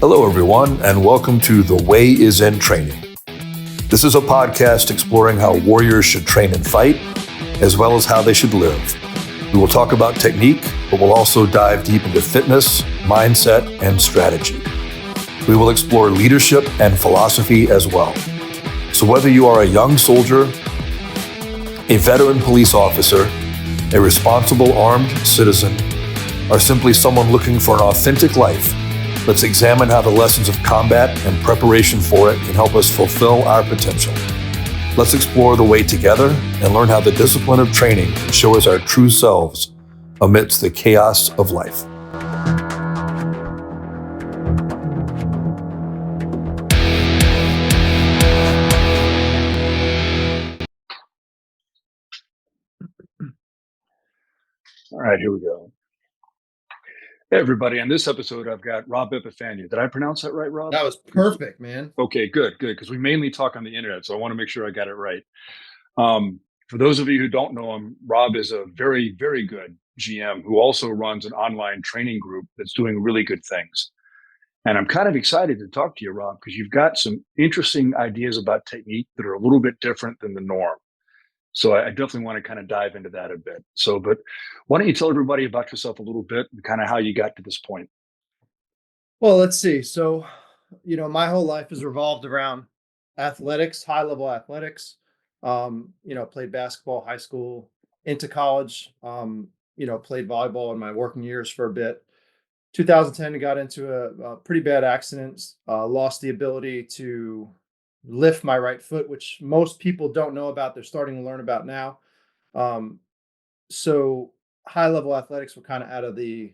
Hello, everyone, and welcome to The Way is in Training. This is a podcast exploring how warriors should train and fight, as well as how they should live. We will talk about technique, but we'll also dive deep into fitness, mindset, and strategy. We will explore leadership and philosophy as well. So whether you are a young soldier, a veteran police officer, a responsible armed citizen, or simply someone looking for an authentic life, let's examine how the lessons of combat and preparation for it can help us fulfill our potential. Let's explore the way together and learn how the discipline of training can show us our true selves amidst the chaos of life. All right, here we go. Hey, everybody. On this episode, I've got Rob Epifania. Did I pronounce that right, Rob? That was perfect, man. Okay, good, because we mainly talk on the internet, so I want to make sure I got it right. For those of you who don't know him, Rob is a very, very good GM who also runs an online training group that's doing really good things. And I'm kind of excited to talk to you, Rob, because you've got some interesting ideas about technique that are a little bit different than the norm. So I definitely want to kind of dive into that a bit. But why don't you tell everybody about yourself a little bit and kind of how you got to this point? Well, let's see. So, my whole life has revolved around athletics, high level athletics. Played basketball, high school, into college. Played volleyball in my working years for a bit. 2010, I got into a pretty bad accident. Lost the ability to lift my right foot, which most people don't know about. They're starting to learn about now. So high level athletics were kind of out of the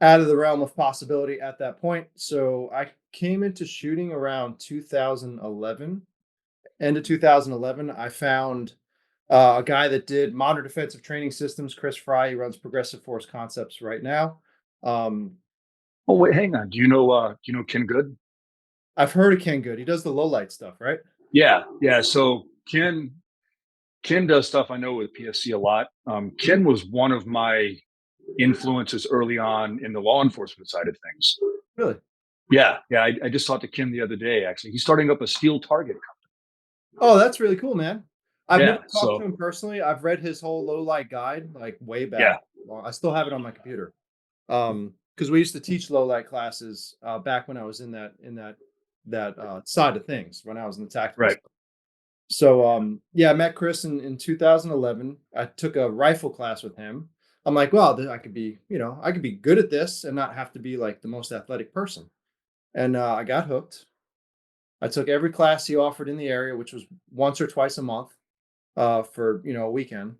realm of possibility at that point. So I came into shooting around 2011. End of 2011, I found a guy that did modern defensive training systems, Chris Fry. He runs Progressive Force Concepts right now. Um, Oh, wait, hang on. Do you know Ken Good? I've heard of Ken Good. He does the low light stuff, right? Yeah. So Ken does stuff I know with PSC a lot. Ken was one of my influences early on in the law enforcement side of things. Really? Yeah. I just talked to Ken the other day. Actually, he's starting up a steel target Oh, that's really cool, man. I've company. never Yeah. talked to So him personally. I've read his whole low light guide like way yeah. back. Well, I still have it on my computer. Because we used to teach low light classes back when I was in that side of things when I was in the tactical Right. stuff. So I met Chris in 2011. I took a rifle class with him. I'm like, well, I could be good at this and not have to be like the most athletic person. And I got hooked. I took every class he offered in the area, which was once or twice a month for a weekend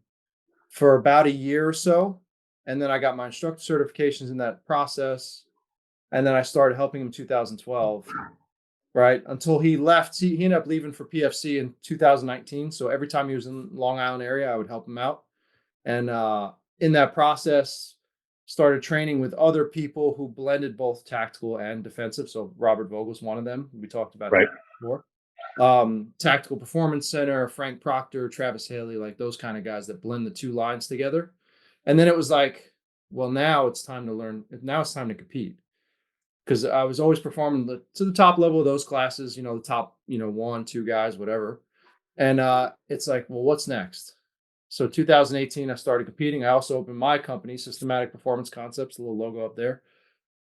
for about a year or so. And then I got my instructor certifications in that process. And then I started helping him in 2012, right? Until he left. He ended up leaving for PFC in 2019. So every time he was in Long Island area, I would help him out. And in that process, started training with other people who blended both tactical and defensive. So Robert Vogle's one of them. We talked about him Right. before. Tactical Performance Center, Frank Proctor, Travis Haley, like those kind of guys that blend the two lines together. And then it was like, well, now it's time to learn. Now it's time to compete. Because I was always performing to the top level of those classes, the top, one, two guys, whatever. And it's like, well, what's next? So 2018, I started competing. I also opened my company, Systematic Performance Concepts, the little logo up there.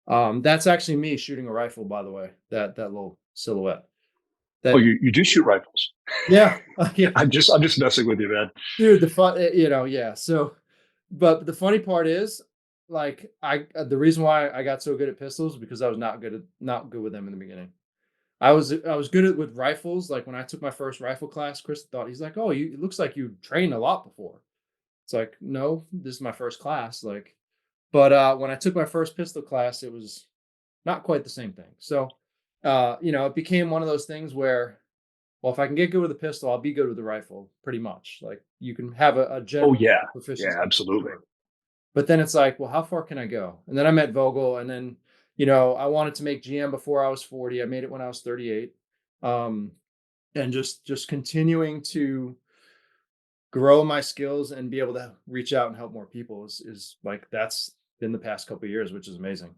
That's actually me shooting a rifle, by the way, that little silhouette. Oh, That you do shoot rifles. Yeah, yeah, I'm just messing with you, man. dude. The fun, yeah. So, but the funny part is, like, the reason why I got so good at pistols because I was not good with them in the beginning. I was good with rifles. Like when I took my first rifle class, Chris thought he's like, "Oh, it looks like you trained a lot before." It's like, no, this is my first class. Like, but when I took my first pistol class, it was not quite the same thing. So, it became one of those things where, well, if I can get good with a pistol, I'll be good with the rifle, pretty much. Like you can have a Oh general yeah. Yeah, proficiency. absolutely. Sure. But then it's like, well, how far can I go? And then I met Vogle, and then I wanted to make GM before I was 40. I made it when I was 38, um, and just continuing to grow my skills and be able to reach out and help more people is like that's been the past couple of years, which is amazing.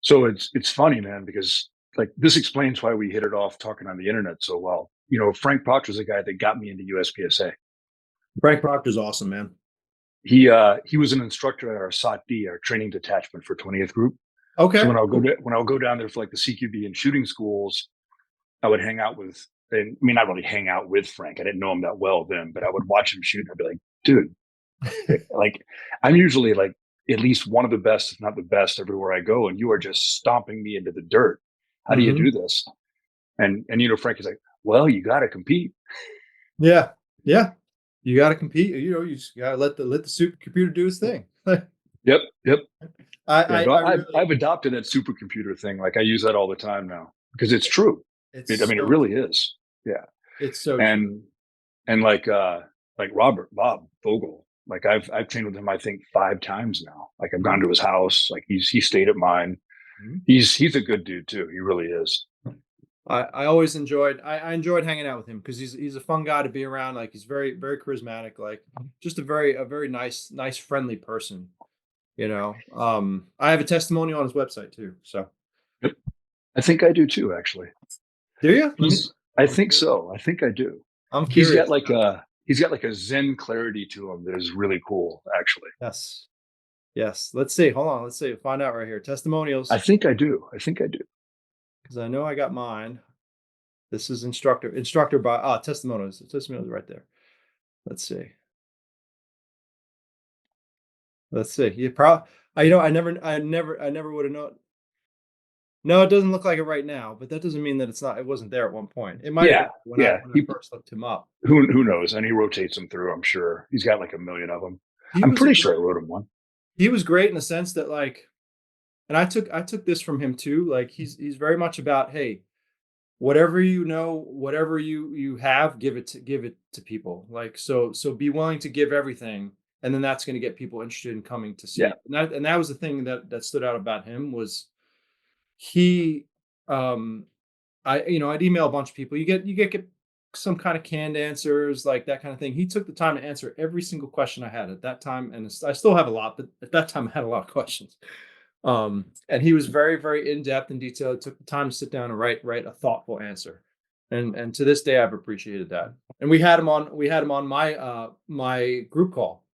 So it's funny, man, because like this explains why we hit it off talking on the internet so well. Frank Proctor's the guy that got me into USPSA. Frank Proctor's awesome, man. He was an instructor at our SOT-D, our training detachment for 20th Group. So Okay. when I'll go down there for like the CQB and shooting schools, I would hang out with. I mean, not really hang out with Frank. I didn't know him that well then, but I would watch him shoot, and I'd be like, dude, like I'm usually like at least one of the best, if not the best, everywhere I go, and you are just stomping me into the dirt. How do you Hmm. do this? And Frank is like, well, you got to compete. Yeah. Yeah. You got to compete. You just got to let the supercomputer do its thing. I, Yep, yep. Yeah, no, I I've really, adopted that supercomputer thing. Like I use that all the time now because it's true. I it's mean, it so really true. is. Yeah, It's so true. and like Bob Vogle. Like I've trained with him I think 5 times now. Like I've Mhm. gone to his house. Like he stayed at mine. Mhm. He's a good dude too. He really is. I always enjoyed I enjoyed hanging out with him because he's a fun guy to be around. Like he's very charismatic. Like just a very nice friendly person. I have a testimonial on his website too. So Yep. I think I do too. Actually, do you? Let me. he's. I I'm think curious. so. I think I do. I'm He's got curious. like a Zen clarity to him that is really cool. Actually, Yes. Yes. Let's see. Hold on. Let's see. Find out right here. I Testimonials. think I do. I think I do. Because I know I got mine. This is instructor by testimonials. Testimonials right there. Let's see. Let's see. You probably I never would have known. No, it doesn't look like it right now, but that doesn't mean that it wasn't there at one point. It might have Yeah, been yeah. when I first looked him up. Who knows? And he rotates them through. I'm sure he's got like a million of them. He I'm was a pretty sure I great wrote him one. he was great in the sense that like and I took this from him too. Like he's very much about, hey, whatever you know, whatever you have, give it to people. Like so be willing to give everything, and then that's going to get people interested in coming to see Yeah. you. And that was the thing that stood out about him was he I'd email a bunch of people. Get some kind of canned answers, like that kind of thing. He took the time to answer every single question I had at that time, and I still have a lot, but at that time I had a lot of questions. And he was very in depth and detailed. Took the time to sit down and write a thoughtful answer, and to this day I've appreciated that. And we had him on my group call.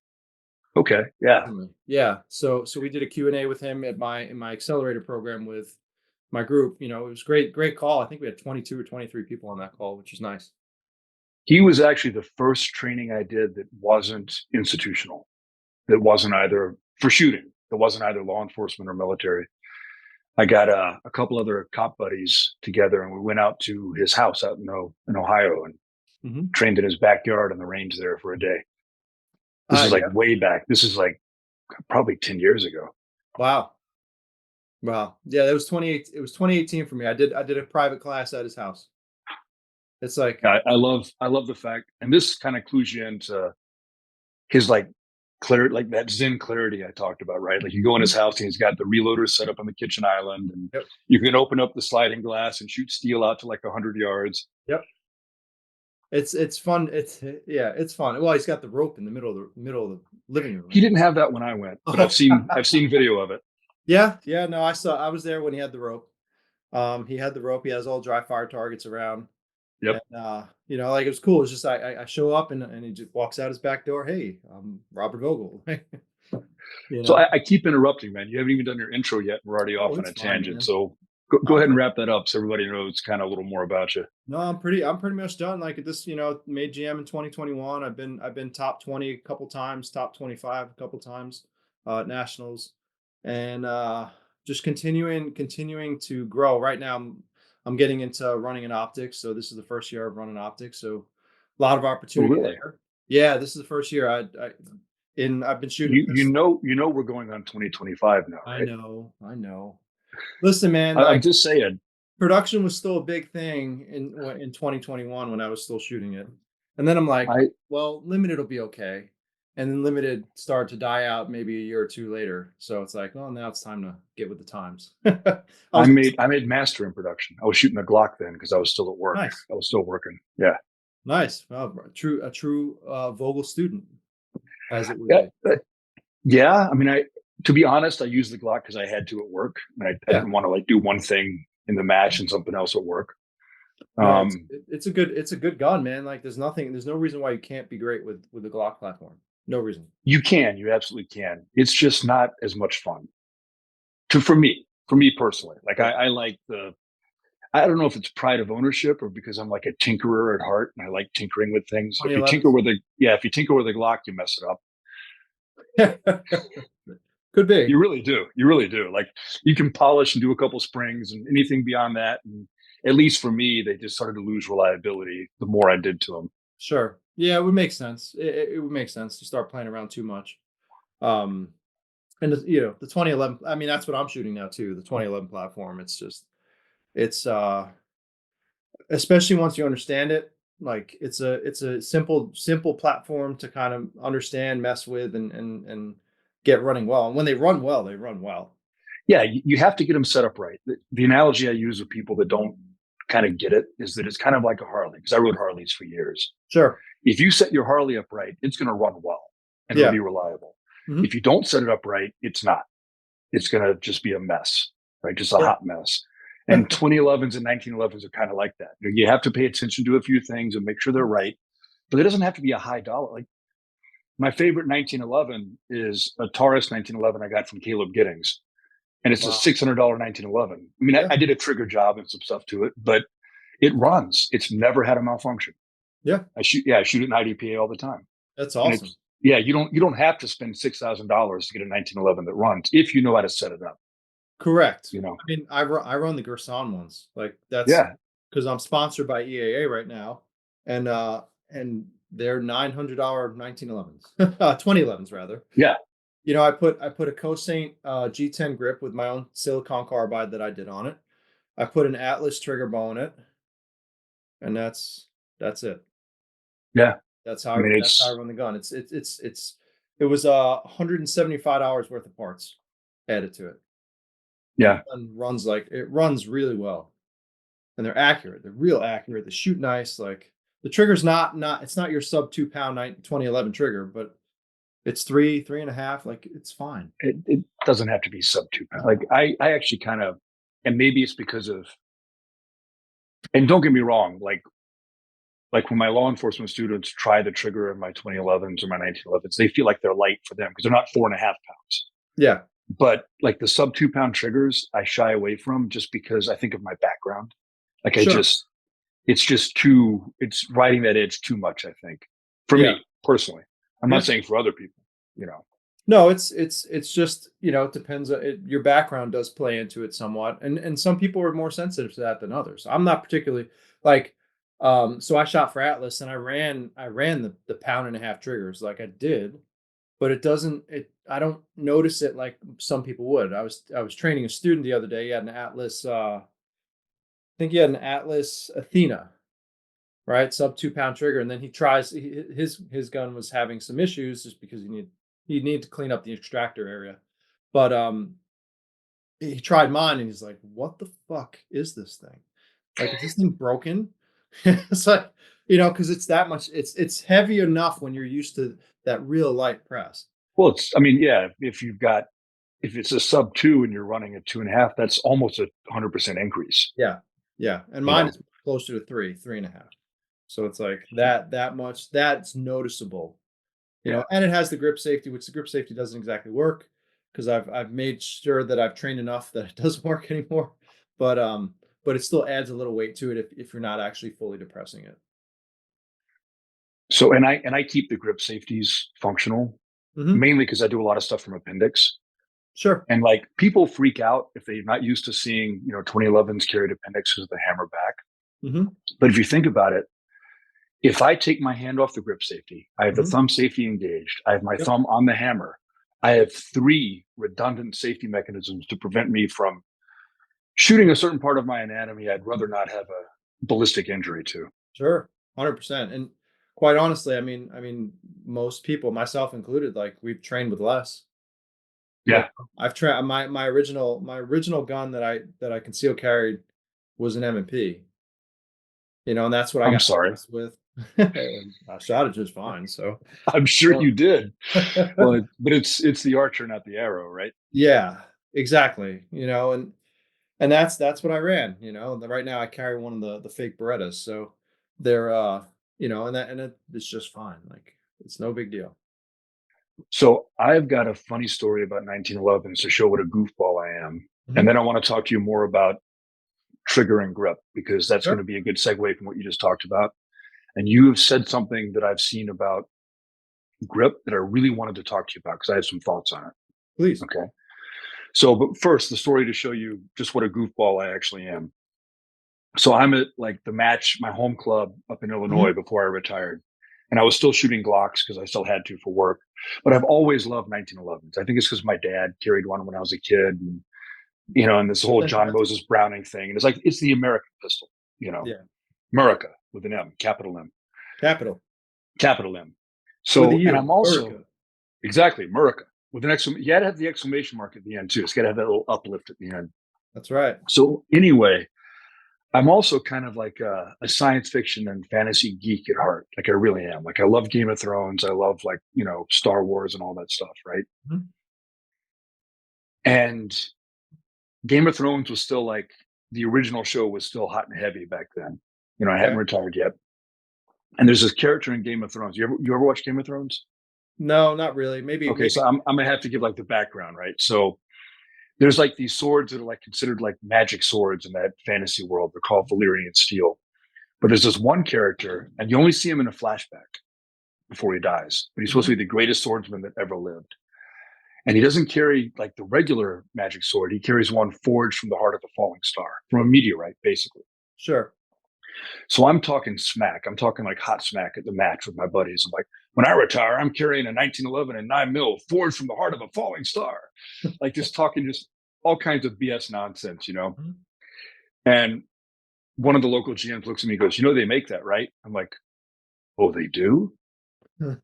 Okay. Yeah. Yeah, so we did a Q&A with him at my in my accelerator program with my group. It was great call. I think we had 22 or 23 people on that call, which is nice. He was actually the first training I did that wasn't institutional. That wasn't either for shooting. That wasn't either law enforcement or military. I got a couple other cop buddies together, and we went out to his house out in Ohio and Hmm. trained in his backyard on the range there for a day. This is like Yeah. way back. This is like probably 10 years ago. Wow. Wow. Yeah, it was 28. It was 2018 for me. I did a private class at his house. It's like, I love the fact, and this kind of clues you into his like like that Zen clarity I talked about, right? Like you go in his mhm, house and he's got the reloaders set up on the kitchen island, and yep, you can open up the sliding glass and shoot steel out to like 100 yards. yep. It's fun. It's fun. Well, he's got the rope in the middle of the living room. He didn't have that when I went, but Oh, I've seen video of it. yeah, yeah. No, I was there when he had the rope. He had the rope. He has all dry fire targets around, Yep. and like it was cool. It's just I show up and he just walks out his back door. Hey, I'm Robert Vogle. you So know. I keep interrupting, man. You haven't even done your intro yet. We're already Oh, off on it's a fine, tangent. man. So go I'm ahead and pretty. wrap that up so everybody knows kind of a little more about you. No, I'm pretty much done. Like at this, made GM in 2021. I've been top 20 a couple times, top 25 a couple times, at nationals, and just continuing to grow. Right now, I'm getting into running in optics. So this is the first year I've run in optics. So a lot of Oh, opportunity really? there. Yeah, this is the first year I've been shooting pistols. You know we're going on 2025 now, I right? know, I know. Listen, man, like I'm just saying. production was still a big thing in 2021 when I was still shooting it. And then I'm like, I well, limited will be okay. And then limited started to die out maybe a year or two later. So it's like, well, now it's time to get with the times. I was I made master in production. I was shooting a Glock then because I was still at work. nice, I was still working. Yeah. nice. Well, a true Vogel student, as it would Yeah. be. Yeah. I mean, To be honest, I used the Glock because I had to at work, and I Yeah. didn't want to like do one thing in the match and something else at work. No, Um, it's a good gun, man. Like there's no reason why you can't be great with the Glock platform. No reason. you absolutely can. It's just not as much fun for me personally. Like Yeah. I like I don't know if it's pride of ownership or because I'm like a tinkerer at heart and I like tinkering with things. If you tinker 2011s. with if you tinker with a Glock, you mess it up. Could be. You really do. You really do. Like you can polish and do a couple springs and anything beyond that. And at least for me, they just started to lose reliability the more I did to them. Sure. Yeah, it would make sense. It would make sense to start playing around too much. Um, and the 2011. I mean, that's what I'm shooting now too. The 2011 platform. It's especially once you understand it. Like it's a simple platform to kind of understand, mess with, and get running well. And when they run well, they run well. Yeah, you have to get them set up right. The analogy I use with people that don't kind of get it is that it's kind of like a Harley because I rode Harleys for years. Sure. If you set your Harley up right, it's going to run well and it'll Yeah. be reliable. Hmm. If you don't set it up right, it's not. It's going to just be a mess, right? Just a Yeah. hot mess. And 2011s and 1911s are kind of like that. You have to pay attention to a few things and make sure they're right, but it doesn't have to be a high dollar. Like my favorite 1911 is a Taurus 1911 I got from Caleb Giddings, and it's a Wow. $600 1911. I mean, Yeah. I did a trigger job and some stuff to it, but it runs. It's never had a malfunction. Yeah. I shoot it in IDPA all the time. That's And awesome. it's you don't have to spend $6,000 to get a 1911 that runs if you know how to set it up. Correct. You know, I mean, I run the Gerson ones. Like that's yeah, because I'm sponsored by EAA right now, and they're $900 1911s, 2011s rather. yeah. I put a Cosaint G10 grip with my own silicon carbide that I did on it. I put an Atlas trigger bow in it, and that's it. Yeah. That's I how mean, that's how I it's run the gun. It was $175 worth of parts added to it. And the yeah, gun runs like it runs really well. And they're accurate. They're real accurate. They shoot nice. Like the trigger's not it's not your sub 2 pound 2011 trigger, but it's three and a half. Like it's fine. it doesn't have to be sub 2 pounds. Like I actually kind of, and maybe it's because of, and don't get me wrong, like when my law enforcement students try the trigger in my 2011s or my 1911s, they feel like they're light for them because they're not 4.5 pounds. Yeah. But like the sub 2 pound triggers, I shy away from just because I think of my background. Like Sure. it's riding that edge too much, I think, for Yeah. me personally. I'm Yeah. not saying for other people, you know. No, it's just, it depends. Your background does play into it somewhat. And some people are more sensitive to that than others. I'm not particularly like, so I shot for Atlas and I ran the pound and a half triggers like I did, but I don't notice it like some people would. I was training a student the other day. He had an Atlas, I think he had an Atlas Athena, right? Sub 2 pound trigger. And then his gun was having some issues just because he needed to clean up the extractor area. But he tried mine and he's like, what the fuck is this thing? Like, is this thing broken? It's like, because it's that much, it's heavy enough when you're used to that real light press. Well, I mean, yeah, if it's a sub 2 and you're running a 2.5, that's almost 100% increase, Yeah. Yeah. And you mine know. is closer to three and a half. So it's like that much, that's noticeable. Yeah. And it has the grip safety, which the grip safety doesn't exactly work because I've made sure that I've trained enough that it doesn't work anymore. But it still adds a little weight to it if you're not actually fully depressing it. So and I keep the grip safeties functional Hmm. mainly because I do a lot of stuff from appendix. Sure. And like people freak out if they're not used to seeing, 2011s carried appendix because of the hammer back. Hmm. But if you think about it, if I take my hand off the grip safety, I have the Hmm. thumb safety engaged, I have my Yep. thumb on the hammer, I have three redundant safety mechanisms to prevent me from shooting a certain part of my anatomy I'd rather not have a ballistic injury to. Sure. 100%. And quite honestly, I mean, most people, myself included, like we've trained with less. You Yeah. know, I've tried my original gun that I concealed carried was an M&P. And that's what I I'm got sorry. practice with. I shot it just fine. So, I'm sure you did. well, Well, but it's the archer, not the arrow, right? yeah, exactly. And that's what I ran. And right now I carry one of the fake Berettas, so they're it's just fine. Like it's no big deal. So I've got a funny story about 1911 to show what a goofball I am. And Mhm. then I want to talk to you more about trigger and grip, because that's going to Sure, be a good segue from what you just talked about. And you have said something that I've seen about grip that I really wanted to talk to you about because I have some thoughts on it. please. Okay. So, but first, the story to show you just what a goofball I actually am. So I'm at like the match, my home club up in Illinois Mhm. before I retired. And I was still shooting Glocks because I still had to for work. But I've always loved 1911s. I think it's because my dad carried one when I was a kid. And this whole John That's Moses Browning thing. And it's like, it's the American pistol, you know, yeah, America with an M, capital M, capital capital M. with a So, and U, I'm also, America. exactly, America with an exclamation. You got to have the exclamation mark at the end too. It's got to have that little uplift at the end. That's right. So, anyway, I'm also kind of like a science fiction and fantasy geek at heart. Like I really am. Like I love Game of Thrones. I love like, Star Wars and all that stuff. Right. Mhm. And Game of Thrones was still like the original show was still hot and heavy back then. I hadn't Okay. retired yet. And there's this character in Game of Thrones. You ever watch Game of Thrones? No, not really. Maybe Okay. maybe. So I'm going to have to give like the background. Right. So there's like these swords that are like considered like magic swords in that fantasy world. They're called Valyrian steel. But there's this one character, and you only see him in a flashback before he dies. But he's supposed Mhm. to be the greatest swordsman that ever lived. And he doesn't carry like the regular magic sword. He carries one forged from the heart of a falling star, from a meteorite, basically. Sure. So I'm talking smack. I'm talking like hot smack at the match with my buddies. I'm like, when I retire, I'm carrying a 1911 and 9mm forged from the heart of a falling star. Like just talking just all kinds of BS nonsense. Mhm. And one of the local GMs looks at me and goes, they make that, right? I'm like, oh, they do? And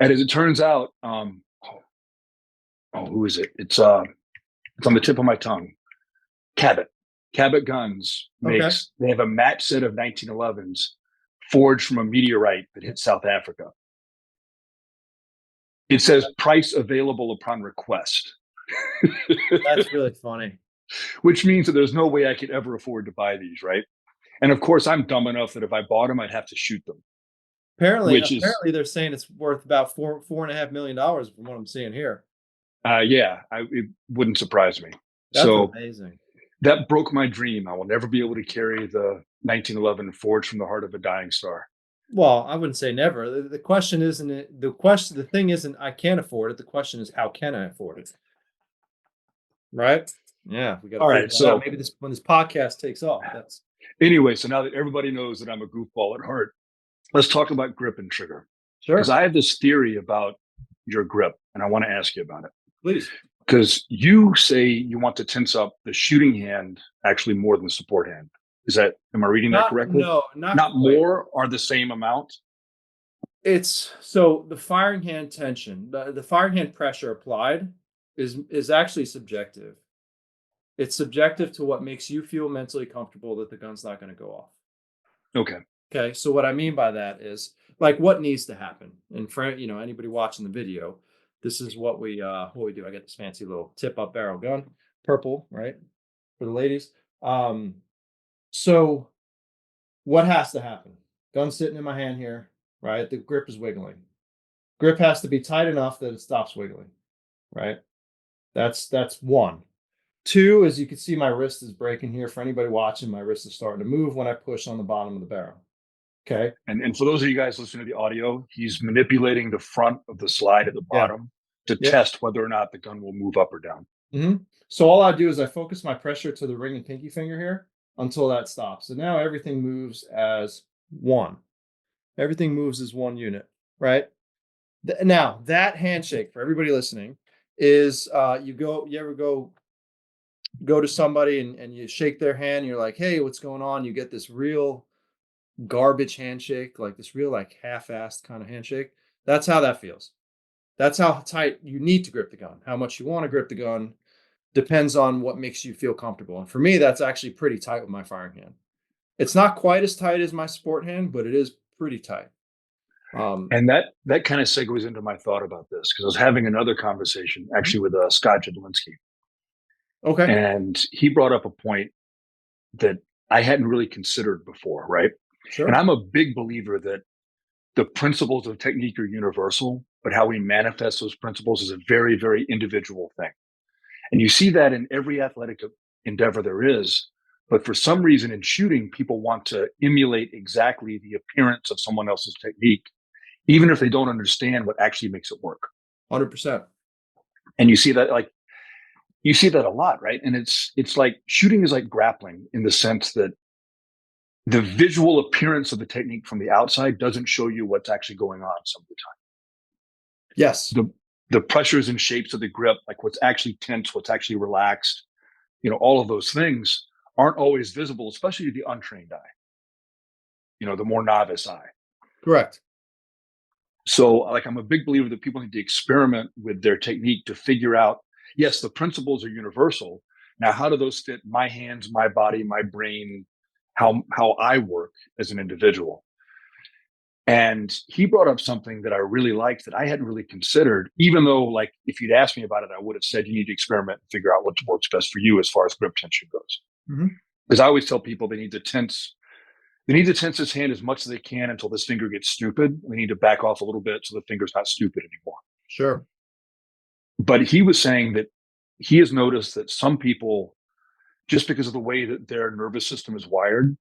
as it turns out, who is it? It's on the tip of my tongue. Cabot. Cabot Guns Okay. they have a match set of 1911s forged from a meteorite that hit South Africa. It says price available upon request, That's really funny. which means that there's no way I could ever afford to buy these, right? And of course, I'm dumb enough that if I bought them, I'd have to shoot them, Apparently, which is, apparently they're saying it's worth about $4.5 million from what I'm seeing here. it wouldn't surprise me. That's So amazing. that broke my dream. I will never be able to carry the 1911 forged from the heart of a dying star. Well, I wouldn't say never. The question isn't it the thing isn't I can't afford it. The question is how can I afford it? Right? Yeah, we got to All figure right. that out. So Maybe this when this podcast takes off. That's anyway, so now that everybody knows that I'm a goofball at heart, let's talk about grip and trigger. Because sure. I have this theory about your grip, and I want to ask you about it. Please. Because you say you want to tense up the shooting hand actually more than the support hand. Am I reading that Not correctly? no, not Not quite. more or the same amount? It's so the firing hand tension, the firing hand pressure applied is actually subjective. It's subjective to what makes you feel mentally comfortable that the gun's not going to go off. Okay. Okay, so what I mean by that is like what needs to happen. And for anybody watching the video, this is what we do. I got this fancy little tip up barrel gun, purple, right? For the ladies. Um, so what has to happen? Gun sitting in my hand here, right? The grip is wiggling. Grip has to be tight enough that it stops wiggling, right? That's one. Two, as you can see, my wrist is breaking here. For anybody watching, my wrist is starting to move when I push on the bottom of the barrel. Okay. And for those of you guys listening to the audio, he's manipulating the front of the slide at the Yeah. bottom to Yep. test whether or not the gun will move up or down. So all I do is I focus my pressure to the ring and pinky finger here until that stops. So now everything moves as one. Everything moves as one unit, right? Now that handshake for everybody listening is you ever go to somebody and you shake their hand, you're like, hey, what's going on? You get this real garbage handshake, like this real like half-assed kind of handshake. That's how that feels. That's how tight you need to grip the gun. How much you want to grip the gun depends on what makes you feel comfortable. And for me, that's actually pretty tight with my firing hand. It's not quite as tight as my sport hand, but it is pretty tight. And that kind of segues into my thought about this, because I was having another conversation actually with Scott Jadlinski, Okay. and he brought up a point that I hadn't really considered before, right? And Sure. I'm a big believer that the principles of technique are universal, but how we manifest those principles is a very, very individual thing. And you see that in every athletic endeavor there is. But for some reason in shooting, people want to emulate exactly the appearance of someone else's technique, even if they don't understand what actually makes it work. 100%. And you see that a lot, right? And it's like shooting is like grappling in the sense that the visual appearance of the technique from the outside doesn't show you what's actually going on some of the Yes. time. The pressures and shapes of the grip, like what's actually tense, what's actually relaxed, all of those things aren't always visible, especially to the untrained eye, the more novice eye. Correct. So like I'm a big believer that people need to experiment with their technique to figure out, yes, the principles are universal. Now, how do those fit my hands, my body, my brain, how I work as an individual? And he brought up something that I really liked that I hadn't really considered, even though like if you'd asked me about it, I would have said you need to experiment and figure out what works best for you as far as grip tension goes. Mhm. Because I always tell people they need to tense this hand as much as they can until this finger gets stupid. They need to back off a little bit so the finger's not stupid anymore. Sure. But he was saying that he has noticed that some people, just because of the way that their nervous system is wired,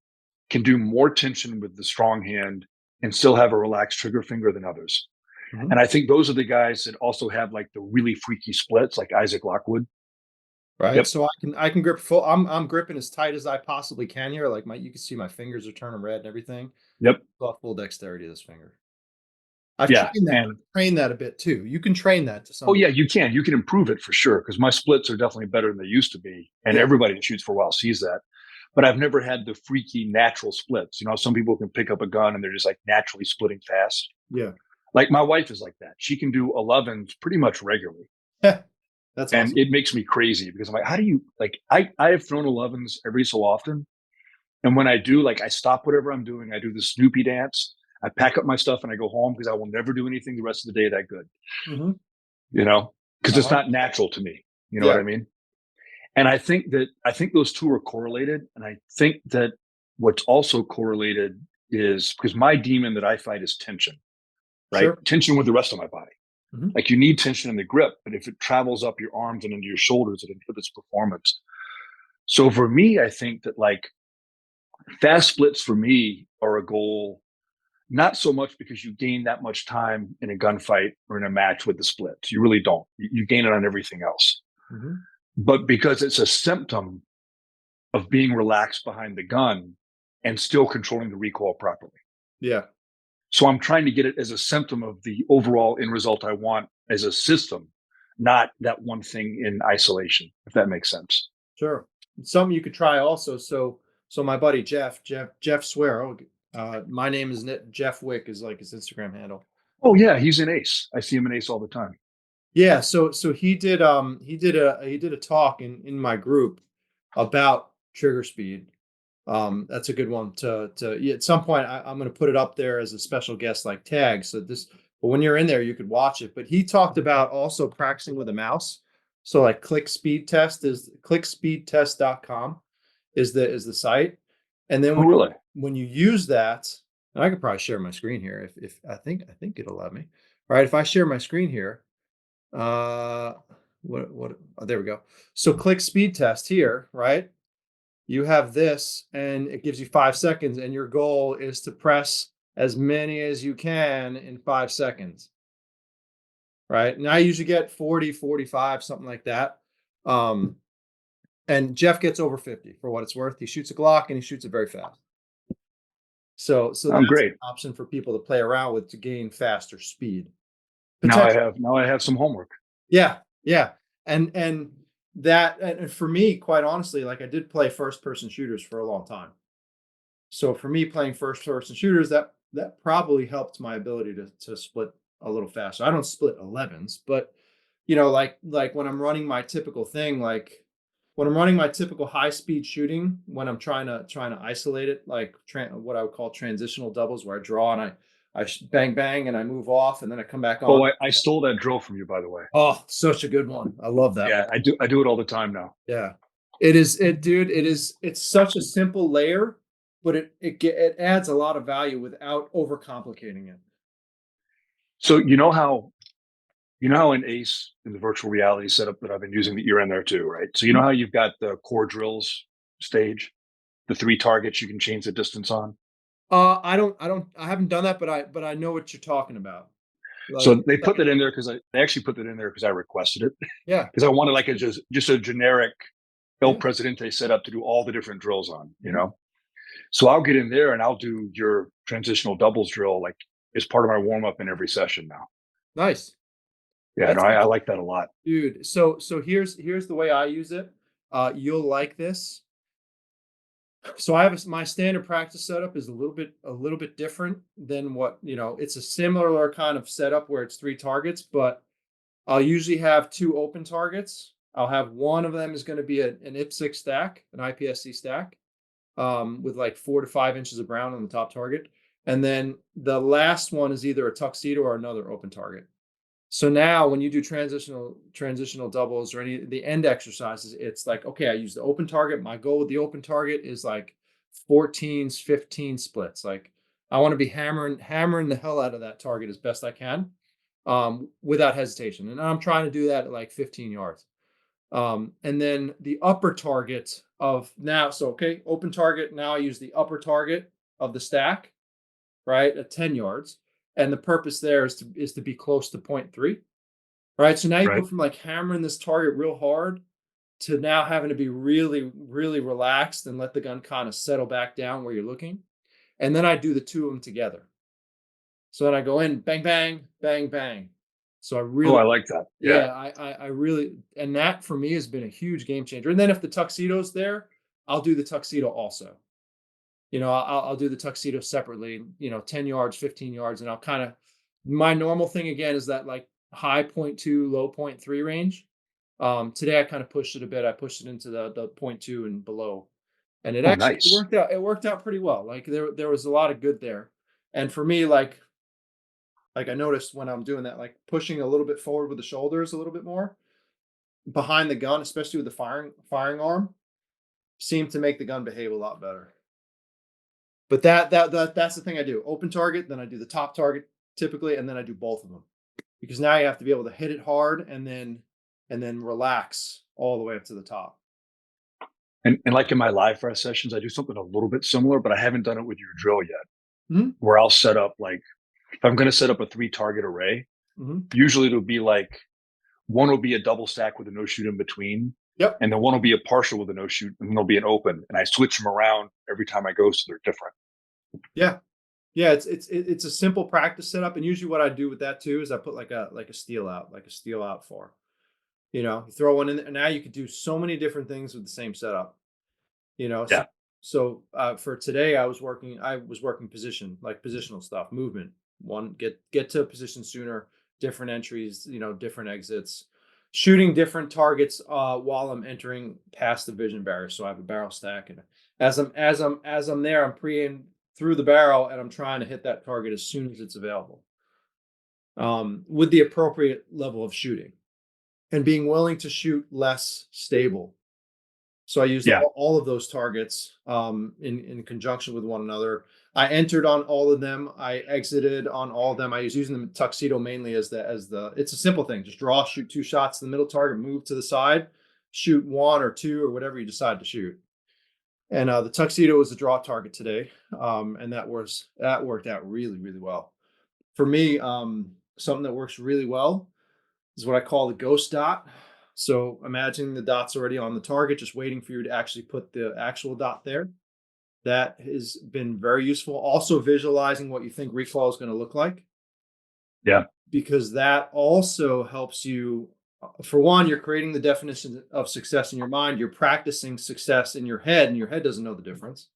can do more tension with the strong hand and still have a relaxed trigger finger than others. Mhm. And I think those are the guys that also have like the really freaky splits, like Isaac Lockwood. Right. Yep. So I can grip full. I'm gripping as tight as I possibly can here. Like you can see my fingers are turning red and everything. Yep. Got full dexterity of this finger. I've Yeah. trained that. And Trained that a bit too. You can train that to oh some. yeah, you can improve it for sure. Because my splits are definitely better than they used to be. And Yeah. everybody that shoots for a while sees that. But I've never had the freaky natural splits. Some people can pick up a gun and they're just like naturally splitting fast. Yeah. Like my wife is like that. She can do 11s pretty much regularly. That's And awesome. it makes me crazy because I'm like, how do you like I have thrown 11s every so often. And when I do, like I stop whatever I'm doing, I do the Snoopy dance, I pack up my stuff and I go home because I will never do anything the rest of the day that good, Mhm. because it's not 100%. natural to me. You know what Yeah. I mean? And I think those two are correlated. And I think that what's also correlated is because my demon that I fight is tension, right? Sure. Tension with the rest of my body. Mhm. Like you need tension in the grip, but if it travels up your arms and into your shoulders, it inhibits performance. So for me, I think that like fast splits for me are a goal, not so much because you gain that much time in a gunfight or in a match with the splits. You really don't. You gain it on everything else. Mhm. But because it's a symptom of being relaxed behind the gun and still controlling the recoil properly. Yeah. So I'm trying to get it as a symptom of the overall end result I want as a system, not that one thing in isolation, if that makes sense. Sure. Something you could try also. So my buddy Jeff Swear. My name is Jeff Wick is like his Instagram handle. Oh yeah, he's an ace. I see him in ace all the time. Yeah. So he did a talk in my group about trigger speed. That's a good one to yeah, at some point I'm going to put it up there as a special guest like tag. But when you're in there, you could watch it. But he talked about also practicing with a mouse. So like clickspeedtest.com is the site. And then Oh really? when you use that, and I could probably share my screen here if I think it'll let me. All right, if I share my screen here, uh what oh, there we go. So click speed test here, right? You have this and it gives you 5 seconds, and your goal is to press as many as you can in 5 seconds, right? And I usually get 40, 45, something like that. Um, and Jeff gets over 50 for what it's worth. He shoots a Glock and he shoots it very fast. So I'm that's an great. option for people to play around with to gain faster speed. Now I Potential. have now I have some homework. Yeah, yeah. And that and for me, quite honestly, like I did play first person shooters for a long time. So for me, playing first person shooters, that probably helped my ability to split a little faster. I don't split 11s, but like when I'm running my typical thing, like when I'm running my typical high speed shooting, when I'm trying to isolate it, like what I would call transitional doubles, where I draw and I bang bang and I move off and then I come back Oh, on. I stole that drill from you, by the way. Oh, such a good one. I love that Yeah, one. I do it all the time now. Yeah. It is it dude, it's such a simple layer, but it adds a lot of value without overcomplicating it. So you know how in Ace in the virtual reality setup that I've been using that you're in there too, right? So you know how you've got the core drills stage, the 3 targets you can change the distance on. I haven't done that, but I know what you're talking about. Like, So they put that in there because they actually put that in there because I requested it yeah, because I wanted like a just a generic El yeah. Presidente setup to do all the different drills on, you Mhm. know. So I'll get in there and I'll do your transitional doubles drill like as part of my warm up in every session now. Nice. Yeah, no, That's I awesome. like that a lot. Dude. So here's the way I use it. You'll like this. So I have my standard practice setup is a little bit different than what, it's a similar kind of setup where it's 3 targets, but I'll usually have 2 open targets. I'll have one of them is going to be an IPSC stack, an IPSC stack, with like 4 to 5 inches of brown on the top target. And then the last one is either a tuxedo or another open target. So now when you do transitional doubles or any the end exercises, it's like, okay, I use the open target. My goal with the open target is like 14s, 15 splits. Like I want to be hammering the hell out of that target as best I can, without hesitation. And I'm trying to do that at like 15 yards. And then the upper target of now, so okay, open target. Now I use the upper target of the stack, right, at 10 yards. And the purpose there is to be close to point 3. Right. So now you go Right. from like hammering this target real hard to now having to be really, really relaxed and let the gun kind of settle back down where you're looking. And then I do the two of them together. So then I go in, bang, bang, bang, bang. So I Oh, really, I like that. Yeah. yeah, I really, and that for me has been a huge game changer. And then if the tuxedo's there, I'll do the tuxedo also. I'll do the tuxedo separately, 10 yards, 15 yards, and I'll kind of, my normal thing again is that like high point 2, low point 3 range. Today I kind of pushed it a bit. I pushed it into the point 2 and below. And it Oh, actually nice. it worked out pretty well. Like there was a lot of good there. And for me, like I noticed when I'm doing that, like pushing a little bit forward with the shoulders a little bit more behind the gun, especially with the firing arm, seemed to make the gun behave a lot better. But that's the thing I do. Open target, then I do the top target typically, and then I do both of them. Because now you have to be able to hit it hard and then relax all the way up to the top. And like in my live fire sessions, I do something a little bit similar, but I haven't done it with your drill yet. Mhm. Where I'll set up like if I'm going to set up a 3 target array, Mhm. usually it'll be like one will be a double stack with a no shoot in between, Yep. and then one will be a partial with a no shoot, and then there'll be an open, and I switch them around every time I go, so they're different. Yeah. Yeah, it's a simple practice setup, and usually what I do with that too is I put like a steel out for. You throw one in there, and now you could do so many different things with the same setup. You know, so Yeah, for today I was working position, like positional stuff, movement. One, get to a position sooner, different entries, different exits, shooting different targets while I'm entering past the vision barrier. So I have a barrel stack, and as I'm there, I'm pre-aimed through the barrel and I'm trying to hit that target as soon as it's available. With the appropriate level of shooting and being willing to shoot less stable. So I used yeah. all of those targets in conjunction with one another. I entered on all of them. I exited on all of them. I was using the tuxedo mainly as the. It's a simple thing. Just draw, shoot 2 shots to the middle target, move to the side, shoot 1 or 2 or whatever you decide to shoot. And the tuxedo was the draw target today, and that worked out really really well for me. Something that works really well is what I call the ghost dot. So imagine the dot's already on the target, just waiting for you to actually put the actual dot there. That has been very useful. Also, visualizing what you think recoil is going to look like, Yeah. because that also helps you. For one, you're creating the definition of success in your mind. You're practicing success in your head, and your head doesn't know the difference.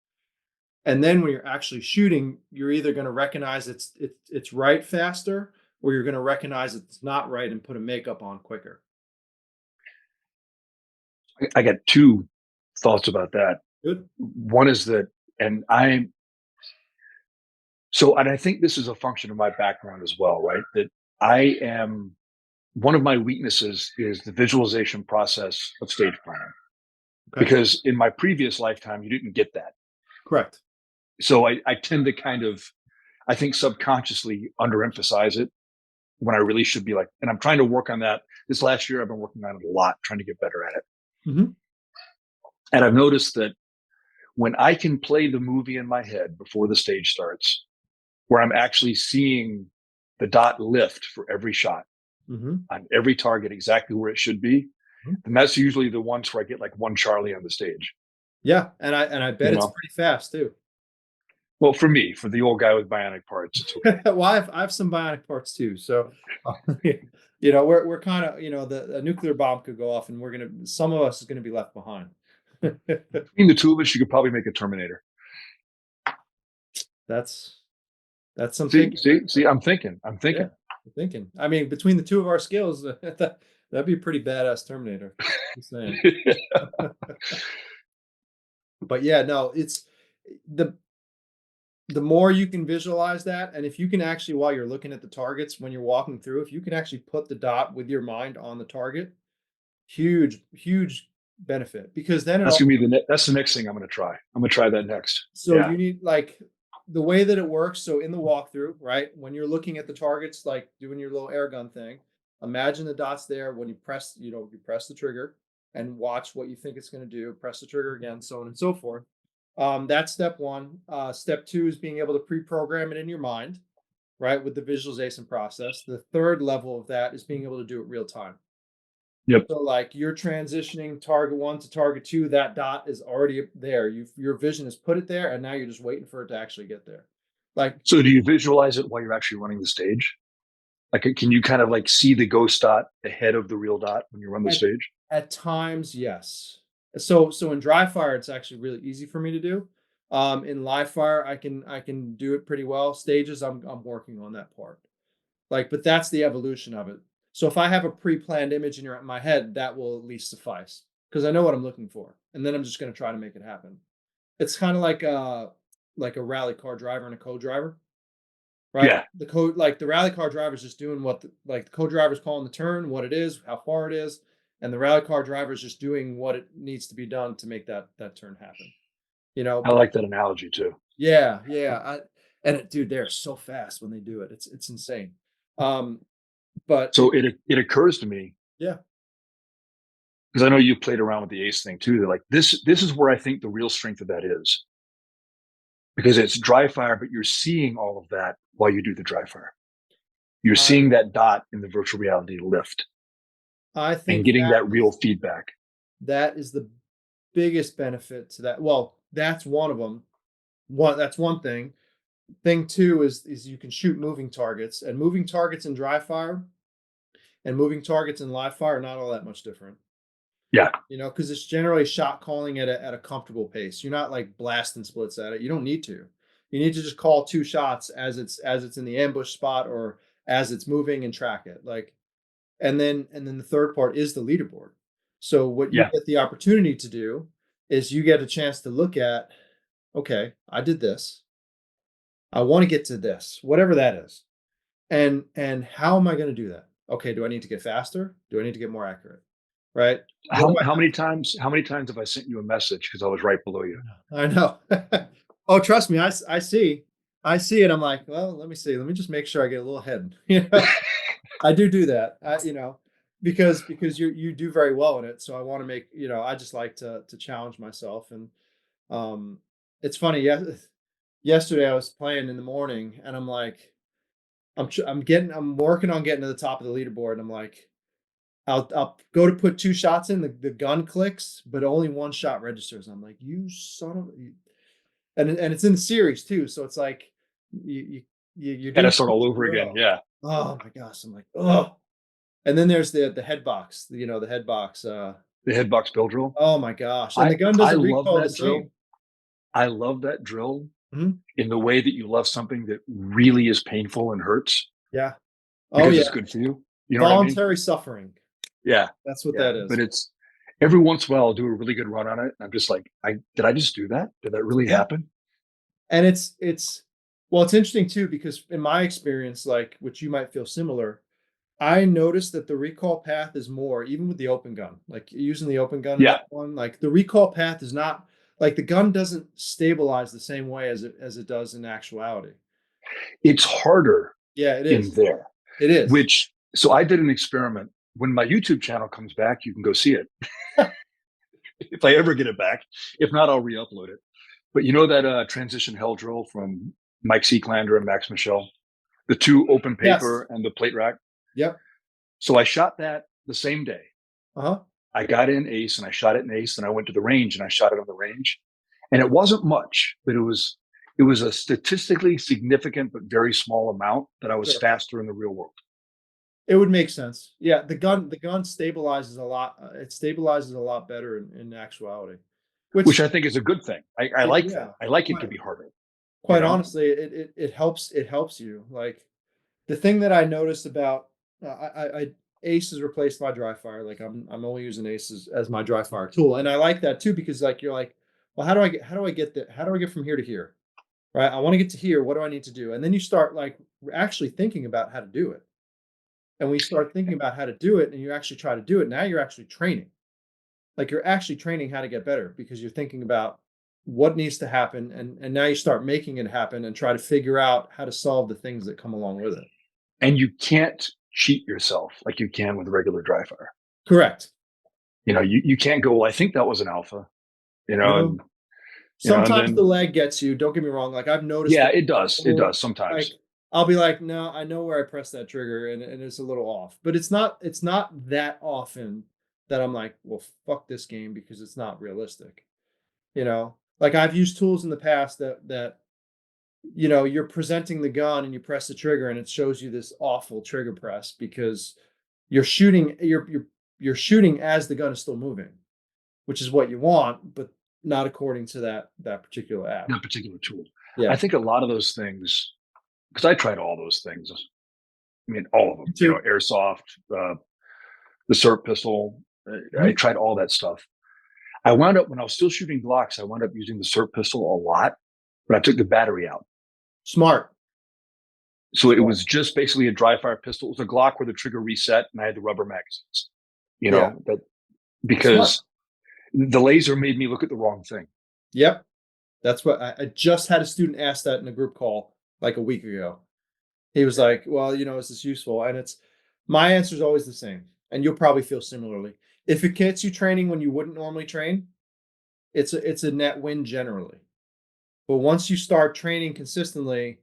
And then when you're actually shooting, you're either going to recognize it's right faster, or you're going to recognize it's not right and put a makeup on quicker. I got two thoughts about that. Good. One is that, and I think this is a function of my background as well, right? That I am one of my weaknesses is the visualization process of stage planning. Okay. Because in my previous lifetime, you didn't get that. Correct. So I tend to kind of, I think subconsciously underemphasize it when I really should be like, and I'm trying to work on that. This last year, I've been working on it a lot, trying to get better at it. Mm-hmm. And I've noticed that when I can play the movie in my head before the stage starts, where I'm actually seeing the dot lift for every shot Mm-hmm. on every target exactly where it should be, and that's usually the ones where I get like one Charlie on the stage. Yeah, and I bet it's pretty fast too. Well, for me, for the old guy with bionic parts, it's okay. Well, I have some bionic parts too, so we're kind of the nuclear bomb could go off, and some of us is gonna be left behind. Between the two of us, you could probably make a Terminator. That's some See, thinking. I'm thinking. I'm thinking. I mean, between the two of our skills, that'd be a pretty badass Terminator. Just saying. But yeah, no, it's the more you can visualize that, and if you can actually, while you're looking at the targets when you're walking through, if you can actually put the dot with your mind on the target, huge benefit, because then that's gonna be that's the next thing I'm gonna try. I'm gonna try that next. So you need, like, the way that it works. So in the walkthrough, right, when you're looking at the targets, like doing your little air gun thing, imagine the dots there. When you press, you press the trigger and watch what you think it's going to do. Press the trigger again, so on and so forth. That's step one. Step two is being able to pre-program it in your mind, right, with the visualization process. The third level of that is being able to do it real time. Yep. So like you're transitioning target one to target two, that dot is already there. Your vision has put it there, and now you're just waiting for it to actually get there. Like, so do you visualize it while you're actually running the stage? Like, can you kind of like see the ghost dot ahead of the real dot when you run the stage? At times, yes. So in dry fire, it's actually really easy for me to do. In live fire, I can do it pretty well. Stages, I'm working on that part. Like, but that's the evolution of it. So if I have a pre-planned image in my head, that will at least suffice, because I know what I'm looking for, and then I'm just going to try to make it happen. It's kind of like a rally car driver and a co-driver, right? Yeah. Like the rally car driver is just doing what the co-driver's calling the turn, what it is, how far it is, and the rally car driver is just doing what it needs to be done to make that turn happen. I like that analogy too. Yeah. Dude, they're so fast when they do it. It's insane. But So it occurs to me, yeah, because I know you played around with the ace thing too. They're like, this is where I think the real strength of that is, because it's dry fire, but you're seeing all of that while you do the dry fire. You're seeing that dot in the virtual reality lift I and think getting that real feedback. that is the biggest benefit to that. Well, that's one of them. That's one thing. Thing two is you can shoot moving targets, and moving targets in dry fire and moving targets in live fire are not all that much different. Yeah. Because it's generally shot calling at a comfortable pace. You're not like blasting splits at it. You don't need to. You need to just call two shots as it's in the ambush spot, or as it's moving, and track it. Like, and then the third part is the leaderboard. So what you get the opportunity to do is you get a chance to look at, okay, I did this. I want to get to this, whatever that is. And how am I going to do that? Okay, do I need to get faster? Do I need to get more accurate? Right? How many times have I sent you a message because I was right below you? I know. Oh, trust me, I see. I see it. I'm like, well, let me see. Let me just make sure I get a little ahead. I do that. Because you do very well in it. So I want to make, I just like to challenge myself. And it's funny. Yesterday I was playing in the morning, and I'm like, I'm working on getting to the top of the leaderboard, and I'm like, I'll go to put two shots in, the gun clicks, but only one shot registers. I'm like, you son of a, and it's in the series too, so it's like you're Gotta doing start all over again. Yeah. Oh my gosh, I'm like, oh. And then there's the head box, the head box. The headbox build drill. Oh my gosh, and the gun doesn't recoil the same. I love that drill Mhm. in the way that you love something that really is painful and hurts. Yeah. Oh Because yeah. it's good for you. You know what I mean? Voluntary suffering. Yeah. That's what that is. But every once in a while I'll do a really good run on it. And I'm just like, did I just do that? Did that really Yeah. happen? And it's interesting too, because in my experience, like, which you might feel similar, I noticed that the recall path is more, even with the open gun, like using the open gun in Yeah, that one, like the recall path is not, like the gun doesn't stabilize the same way as it does in actuality. it's harder Yeah, it in is. there, It is. so I did an experiment. When my YouTube channel comes back, you can go see it if I ever get it back. If not, I'll re-upload it. But you know that transition hell drill from Mike Seeclander and Max Michel, the two open Yes. paper and the plate rack. Yep. So I shot that the same day. Uh-huh. I got in ace and I shot it in ace, and I went to the range and I shot it on the range. And it wasn't much, but it was a statistically significant but very small amount that I was Sure. faster in the real world. It would make sense. Yeah, the gun stabilizes a lot. It stabilizes a lot better in actuality, Which which I think is a good thing. I like that. yeah, I like it to quite, be harder, you quite know? honestly, it helps you. Like the thing that I noticed about I Ace has replaced my dry fire. Like I'm only using Ace as my dry fire tool, and I like that too because like you're like, well, how do I get from here to here? Right? I want to get to here. What do I need to do? And then you start like actually thinking about how to do it. And we start thinking about how to do it, and you actually try to do it. Now you're actually training. Like you're actually training how to get better because you're thinking about what needs to happen, and now you start making it happen and try to figure out how to solve the things that come along with it. And you can't cheat yourself like you can with regular dry fire. Correct. You can't go, well, I think that was an alpha, No. and and Sometimes the then leg gets you. Don't get me wrong. Like I've noticed yeah, it. it does. It does Like sometimes. I'll be like, no, I know where I pressed that trigger, and it's a little off. But it's not that often that I'm like, well, fuck this game because it's not realistic. Like I've used tools in the past that you're presenting the gun and you press the trigger and it shows you this awful trigger press because you're shooting as the gun is still moving, which is what you want, but not according to that particular app. That particular tool. I Yeah. think a lot of those things, because I tried all those things. I mean, all of Me them. too. Airsoft, the SIRT pistol. I Mhm. tried all that stuff. I wound up, when I was still shooting Glocks, I wound up using the SIRT pistol a lot, but I took the battery out. Smart. So it Smart. was just basically a dry fire pistol. It was a Glock where the trigger reset and I had the rubber magazines. Yeah. That Smart. because the laser made me look at the wrong thing. Yep. That's what I just had a student ask that in a group call like a week ago. He was like, well, is this useful? And my answer is always the same. And you'll probably feel similarly. If it gets you training when you wouldn't normally train, it's a net win generally. But once you start training consistently,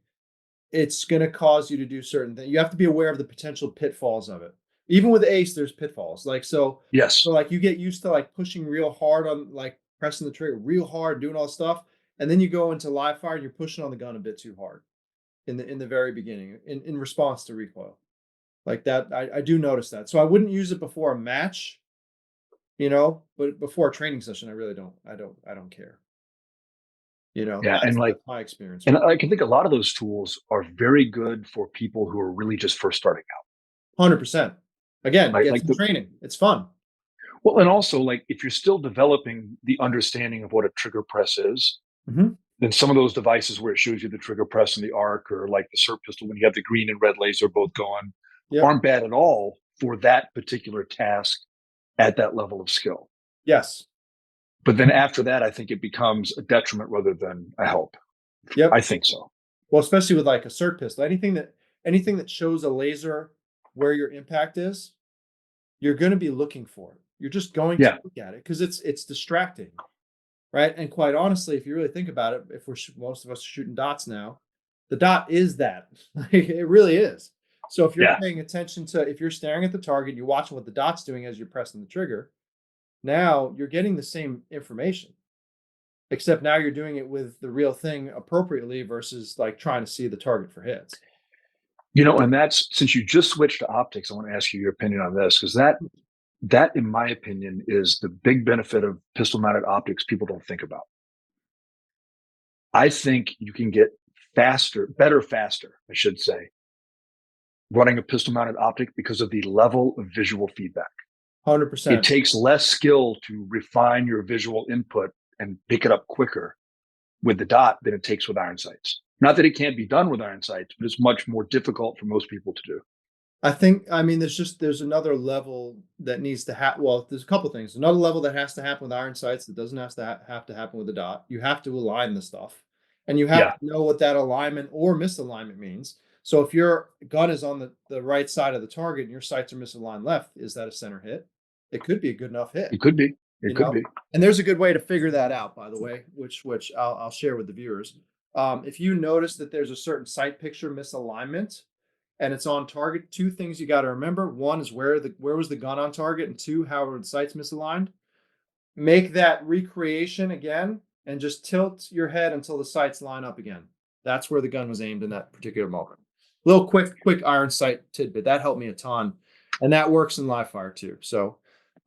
it's going to cause you to do certain things. You have to be aware of the potential pitfalls of it. Even with Ace, there's pitfalls. Like so Yes. like you get used to like pushing real hard on like pressing the trigger real hard, doing all this stuff, and then you go into live fire and you're pushing on the gun a bit too hard in the very beginning in response to recoil. Like that, I do notice that. So I wouldn't use it before a match, but before a training session, I really don't. I don't care. Yeah. That's that's my experience And with it. I can think a lot of those tools are very good for people who are really just first starting out. 100%. Again, Right. get some training. It's fun. Well, and also, like, if you're still developing the understanding of what a trigger press is, Mhm. then some of those devices where it shows you the trigger press and the arc, or like the SIRT pistol when you have the green and red laser both going, Yep. aren't bad at all for that particular task at that level of skill. Yes. But then after that, I think it becomes a detriment rather than a help. I Yep. think so. Well, especially with like a SIRT pistol, anything that shows a laser where your impact is, you're going to be looking for it. You're just going to Yeah. look at it because it's distracting, right? And quite honestly, if you really think about it, if most of us are shooting dots now, the dot is that. It really is. So if you're Yeah. paying attention to, if you're staring at the target, you're watching what the dot's doing as you're pressing the trigger. Now you're getting the same information, except now you're doing it with the real thing appropriately versus like trying to see the target for hits. And that's, since you just switched to optics, I want to ask you your opinion on this, because that, in my opinion, is the big benefit of pistol mounted optics people don't think about. I think you can get faster, I should say, running a pistol mounted optic because of the level of visual feedback. It 100%. takes less skill to refine your visual input and pick it up quicker with the dot than it takes with iron sights. Not that it can't be done with iron sights, but it's much more difficult for most people to do. I mean, there's another level that needs to happen. Well, there's a couple things. Another level that has to happen with iron sights that doesn't have to happen with the dot. You have to align the stuff, and you have Yeah, to know what that alignment or misalignment means. So if your gun is on the right side of the target and your sights are misaligned left, is that a center hit? It could be a good enough hit, it could be. It you could know. be. And there's a good way to figure that out, by the way, which I'll share with the viewers. If you notice that there's a certain sight picture misalignment and it's on target, two things you got to remember. One is where was the gun on target, and two, how were the sights misaligned. Make that recreation again and just tilt your head until the sights line up again. That's where the gun was aimed in that particular moment. Little quick iron sight tidbit that helped me a ton, and that works in live fire too. So,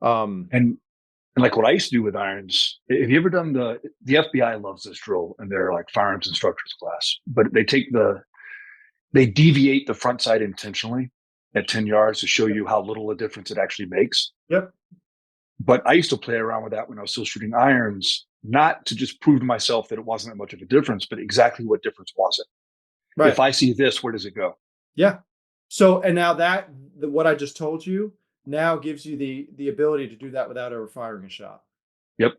And like what I used to do with irons, have you ever done the FBI loves this drill in their like firearms instructors class, but they deviate the front sight intentionally at 10 yards to show you how little a difference it actually makes. yep, But I used to play around with that when I was still shooting irons, not to just prove to myself that it wasn't that much of a difference, but exactly what difference was it? right, If I see this, where does it go? yeah. So, and now what I just told you now gives you the ability to do that without ever firing a shot. Yep.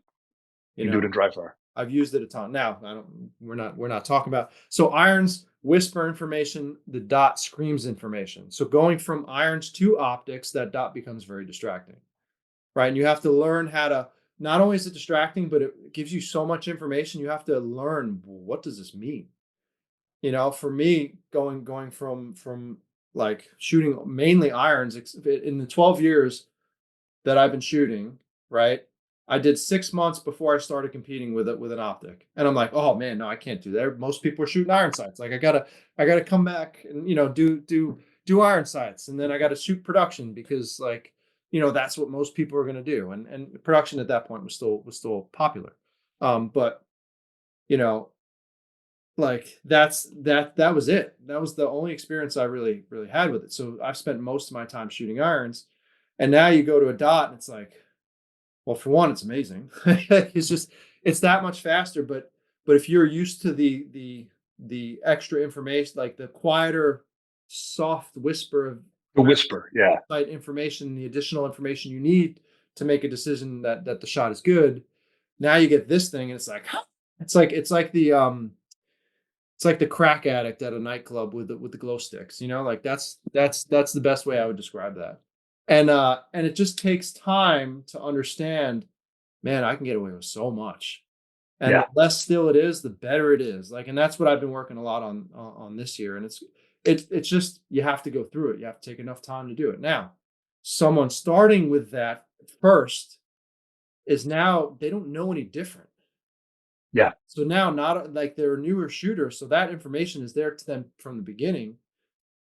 You You can do know, it in dry fire. I've used it a ton. Now, I don't. We're not talking about. So irons whisper information. The dot screams information. So going from irons to optics, that dot becomes very distracting, right? And you have to learn how to. Not only is it distracting, but it gives you so much information. You have to learn, what does this mean? For me, going from like shooting mainly irons in the 12 years that I've been shooting, right? I did 6 months before I started competing with an optic, and I'm like, oh man, no, I can't do that. Most people are shooting iron sights. Like I gotta come back and do iron sights, and then I got to shoot production because like that's what most people are gonna do, and production at that point was still popular, but you know like that was it. That was the only experience I really had with it. So I've spent most of my time shooting irons, and now you go to a dot, and it's like, well, for one, it's amazing. It's that much faster. But if you're used to the extra information, like the quieter, soft whisper of The whisper. Yeah. information, the additional information you need to make a decision that the shot is good. Now you get this thing, and it's like, huh? It's like the crack addict at a nightclub with the glow sticks. Like that's the best way I would describe that. And it just takes time to understand, man, I can get away with so much. And Yeah. the less still it is, the better it is. Like, and that's what I've been working a lot on this year. And it's just, you have to go through it. You have to take enough time to do it. Now, someone starting with that first is now they don't know any different. Yeah. So now, not like they're a newer shooter, so that information is there to them from the beginning,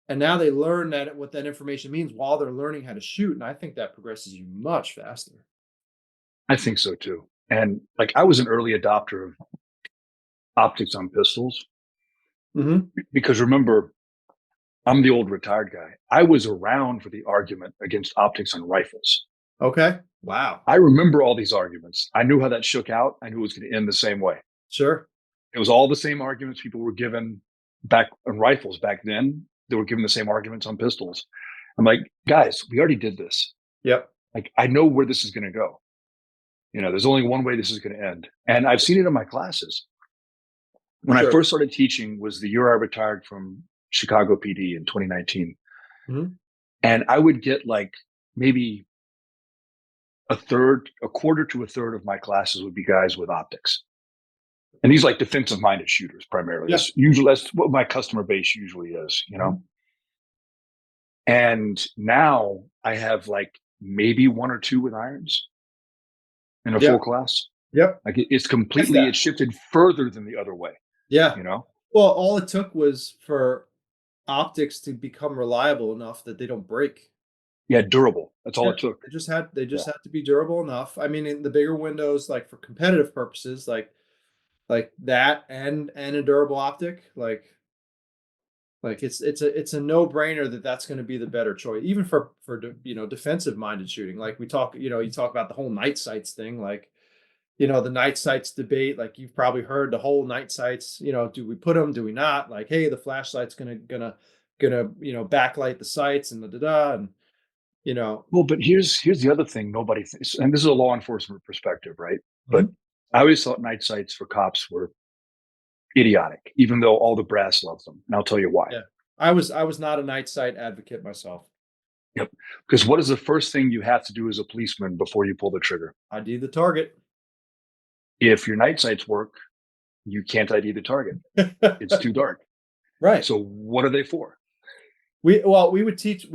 and now they learn what that information means while they're learning how to shoot, and I think that progresses you much faster. I think so too. And like I was an early adopter of optics on pistols Mm-hmm. because remember, I'm the old retired guy. I was around for the argument against optics on rifles. Okay. Wow. I remember all these arguments. I knew how that shook out. I knew it was going to end the same way. Sure. It was all the same arguments people were given back on rifles back then. They were given the same arguments on pistols. I'm like, guys, we already did this. Yep. Like, I know where this is going to go. There's only one way this is going to end. And I've seen it in my classes. When I Sure. first started teaching was the year I retired from Chicago PD in 2019. Mm-hmm. And I would get like maybe a quarter to a third of my classes would be guys with optics. And these like defensive minded shooters primarily. Yeah. That's what my customer base usually is. And now I have like maybe one or two with irons in a full Yep. class. Yep. Like That's that. it's shifted further than the other way, Yeah. you know? Well, all it took was for optics to become reliable enough that they don't break. Yeah, durable. That's all Yeah. it took. They Yeah. just had to be durable enough. I mean, in the bigger windows, like for competitive purposes, like that and a durable optic, like Like it's a no-brainer that that's going to be the better choice, even for defensive minded shooting. Like we talk, you talk about the whole night sights thing, like the night sights debate. Like you've probably heard the whole night sights. Do we put them? Do we not? Like, hey, the flashlight's gonna backlight the sights and da da da, and you know. Well, but here's the other thing nobody thinks, and this is a law enforcement perspective, right? But Mhm. I always thought night sights for cops were idiotic, even though all the brass loves them. And I'll tell you why. Yeah, I was not a night sight advocate myself. Yep. Because what is the first thing you have to do as a policeman before you pull the trigger? ID the target. If your night sights work, you can't ID the target. It's too dark. Right. So what are they for? We would teach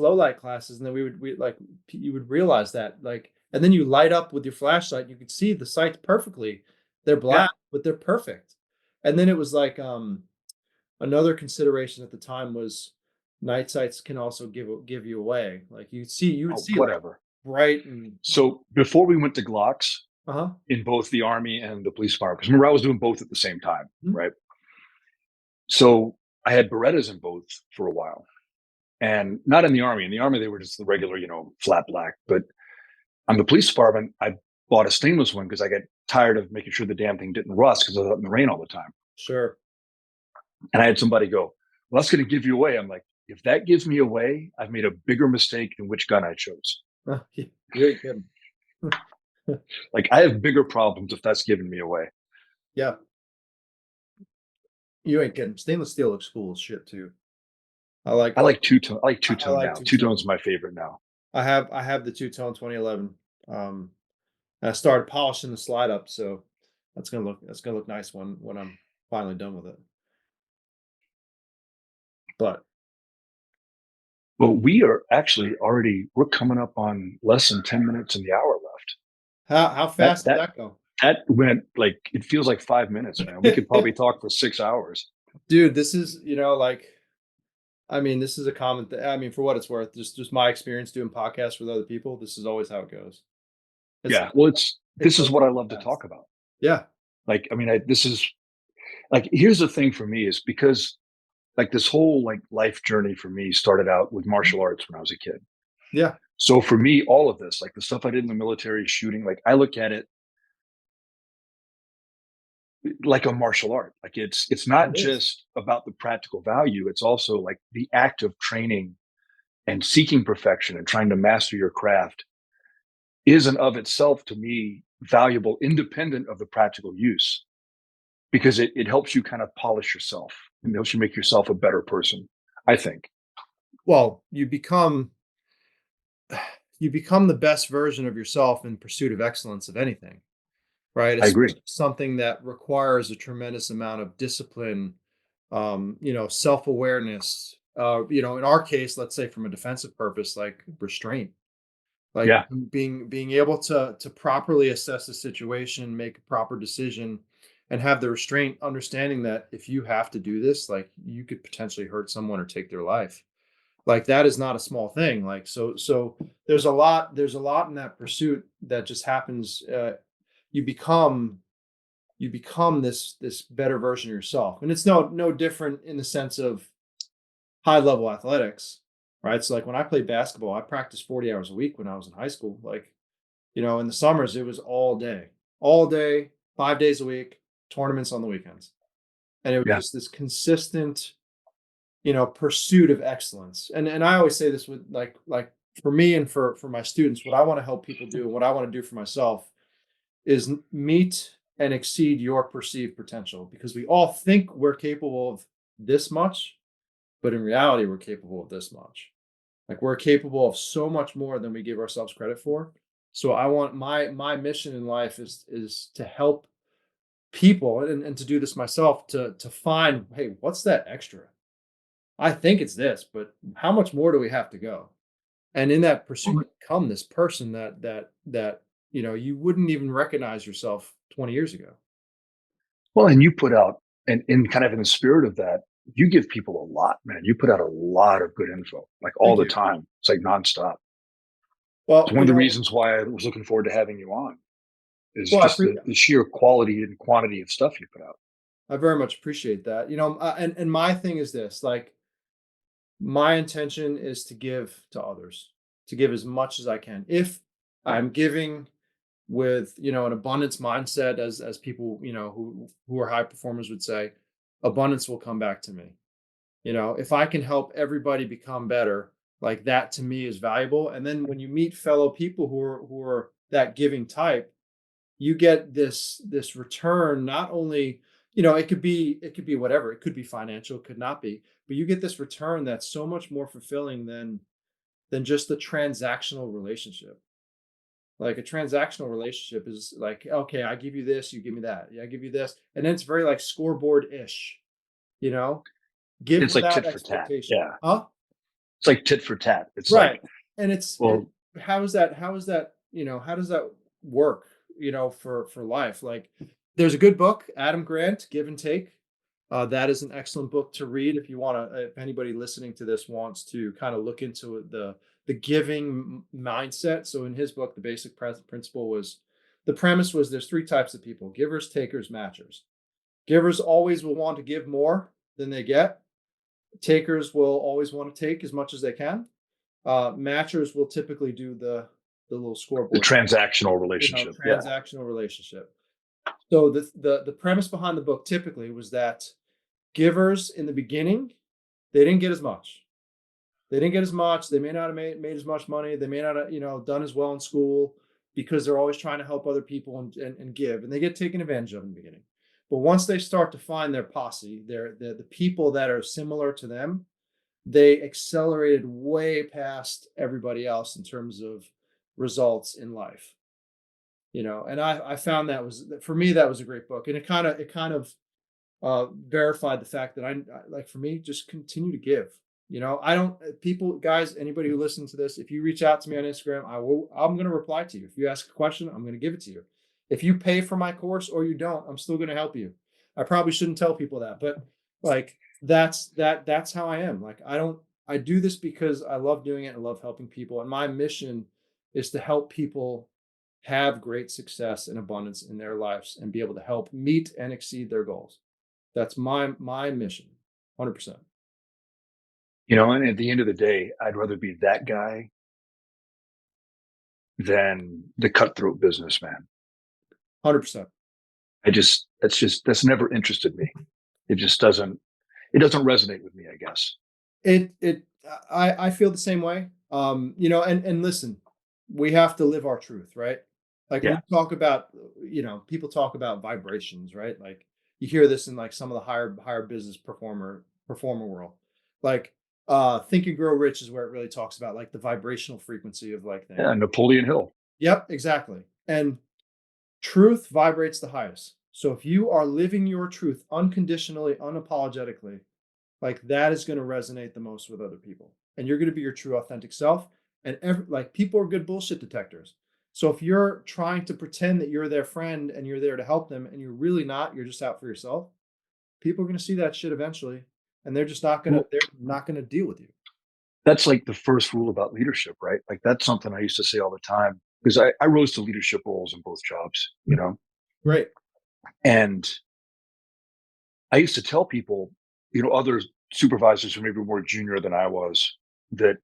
low light classes, and then you would realize that, like, and then you light up with your flashlight, you could see the sights perfectly. They're Yeah. black, but they're perfect. And then it was like another consideration at the time was night sights can also give you away. Like you would Oh, see like whatever. bright and So before we went to Glocks uh-huh. in both the Army and the police department, because remember I was doing both at the same time, Mhm. right? So I had Berettas in both for a while. And not in the Army. In the Army, they were just the regular, flat black. But on the police department, I bought a stainless one because I got tired of making sure the damn thing didn't rust because I was out in the rain all the time. Sure. And I had somebody go, "Well, that's going to give you away." I'm like, if that gives me away, I've made a bigger mistake than which gun I chose. You ain't kidding. Like, I have bigger problems if that's giving me away. Yeah, you ain't kidding. Stainless steel looks cool as shit too. I like I like two tone. I like two I tone like now. two Two tone. tone's my favorite now. I have the two tone 2011. And I started polishing the slide up, so that's gonna look nice when I'm finally done with it. But But we are actually we're coming up on less than 10 minutes in the hour left. how That fast did that that go? that went like it feels like 5 minutes, man. We could probably talk for 6 hours. Dude, this is like, I mean, this is a common thing. I mean, for what it's worth, just my experience doing podcasts with other people, this is always how it goes. It's Yeah. Well, it this is goes what I love to fast. talk about. Yeah, Like, I mean, this is like, here's the thing for me is because like this whole like life journey for me started out with martial arts when I was a kid. yeah, So for me, all of this, like the stuff I did in the military shooting, like I look at it like a martial art. Like it's not it is. just about the practical value. It's also like the act of training and seeking perfection and trying to master your craft is and of itself to me valuable independent of the practical use because it helps you kind of polish yourself and helps you make yourself a better person, I think. Well, you become the best version of yourself in pursuit of excellence of anything, right? I agree. Especially something that requires a tremendous amount of discipline, self-awareness. In our case, let's say from a defensive purpose, like restraint, like Yeah. being able to properly assess the situation, make a proper decision, and have the restraint, understanding that if you have to do this, like you could potentially hurt someone or take their life. Like that is not a small thing. Like so there's a lot in that pursuit that just happens. You become this better version of yourself, and it's no different in the sense of high level athletics, right? So like when I played basketball, I practiced 40 hours a week when I was in high school. Like, in the summers it was all day, 5 days a week, tournaments on the weekends, and it was Yeah. just this consistent pursuit of excellence. And I always say this with like for me and for my students, what I want to help people do and what I want to do for myself is meet and exceed your perceived potential, because we all think we're capable of this much, but in reality we're capable of this much. Like we're capable of so much more than we give ourselves credit for. So I want my mission in life is to help people, and to do this myself, to find, hey, what's that extra? I think it's this, but how much more do we have to go? And in that pursuit, you become this person that you wouldn't even recognize yourself 20 years ago. Well, and you put out, and in kind of in the spirit of that, you give people a lot, man. You put out a lot of good info, like all Thank the you. time. It's like nonstop. It's Well, one of the reasons why I was looking forward to having you on is well, just the sheer quality and quantity of stuff you put out. I very much appreciate that. And my thing is this, like, my intention is to give to others, to give as much as I can. If I'm giving with, an abundance mindset, as people, who are high performers would say, abundance will come back to me. If I can help everybody become better, like, that to me is valuable. And then when you meet fellow people who are that giving type, you get this return. Not only, it could be whatever, it could be financial, it could not be, but you get this return that's so much more fulfilling than just the transactional relationship. Like, a transactional relationship is like, okay, I give you this, you give me that, yeah, I give you this, and then it's very like scoreboard-ish, you know give It's like without tit for tat. expectation. Yeah. Huh? It's like tit for tat. It's Right. like, And well, how does that work, for life? Like, there's a good book, Adam Grant, Give and Take. That is an excellent book to read if you want to, if anybody listening to this wants to kind of look into the giving mindset. So in his book, the basic principle was, the premise was, there's three types of people: givers, takers, matchers. Givers always will want to give more than they get. Takers will always want to take as much as they can. Matchers will typically do the little the scoreboard, transactional relationship. Yeah. transactional relationship. So the premise behind the book typically was that givers in the beginning, they didn't get as much. They didn't get as much. They may not have made as much money. They may not have, done as well in school, because they're always trying to help other people and give, and they get taken advantage of in the beginning. But once they start to find their posse, the people that are similar to them, they accelerated way past everybody else in terms of results in life. And I found that was, for me, that was a great book, and it kind of verified the fact that like, for me, just continue to give. I don't, people, guys, anybody who listens to this, if you reach out to me on Instagram, I'm going to reply to you. If you ask a question, I'm going to give it to you. If you pay for my course or you don't, I'm still going to help you. I probably shouldn't tell people that, but, like, that's how I am. Like, I do this because I love doing it and love helping people. And my mission is to help people have great success and abundance in their lives and be able to help meet and exceed their goals. That's my mission, 100%. And at the end of the day, I'd rather be that guy than the cutthroat businessman. 100%. That's never interested me. It doesn't resonate with me, I guess. I feel the same way. And listen, we have to live our truth, right? Like, when Yeah. you talk about, people talk about vibrations, right? Like, you hear this in, like, some of the higher business performer world. Like, Think and Grow Rich is where it really talks about, like, the vibrational frequency of, like, things. Yeah. Napoleon Hill. Yep, exactly. And truth vibrates the highest. So if you are living your truth unconditionally, unapologetically, like, that is going to resonate the most with other people, and you're going to be your true authentic self. And like, people are good bullshit detectors. So if you're trying to pretend that you're their friend and you're there to help them, and you're really not, you're just out for yourself, people are going to see that shit eventually, and Well, they're not going to deal with you. that's like the first rule about leadership, right? Like, that's something I used to say all the time, because I rose to leadership roles in both jobs. Right. And I used to tell people, other supervisors who maybe were more junior than I was, that